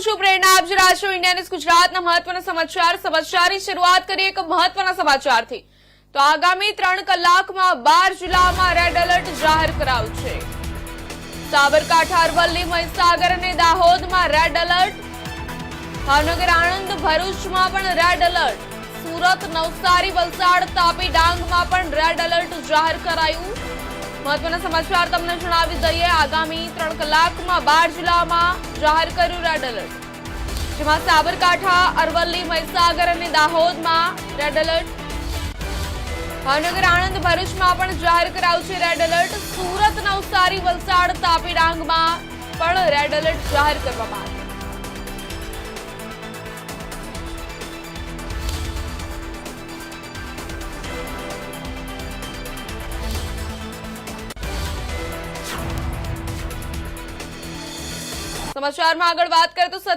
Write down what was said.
છું પ્રેરણા આપ જોઈ રહ્યા છો ઇન્ડિયા ન્યૂઝ ગુજરાતના મહત્વના સમાચારની શરૂઆત કરીએ એક મહત્વના સમાચારથી તો આગામી 3 કલાકમાં 12 જિલ્લામાં રેડ એલર્ટ જાહેર કરાયું છે સાબરકાંઠા અરવલ્લી મહીસાગર અને દાહોદમાં રેડ એલર્ટ ભાવનગર આણંદ ભરૂચમાં પણ રેડ એલર્ટ સુરત નવસારી વલસાડ તાપી ડાંગમાં પણ રેડ એલર્ટ જાહેર કરાયું મહત્વના સમાચાર તમને જણાવી દઈએ આગામી 3 કલાકમાં 12 જિલ્લામાં જાહેર કર્યું રેડ એલર્ટ જેમાં સાબરકાંઠા અરવલ્લી મહીસાગર અને દાહોદમાં રેડ એલર્ટ ભાવનગર આણંદ ભરૂચમાં પણ જાહેર કરાયું છે રેડ એલર્ટ સુરત નવસારી વલસાડ તાપી ડાંગમાં પણ રેડ એલર્ટ જાહેર કરવામાં આવ્યું સમાચારમાં આગળ વાત કરીએ તો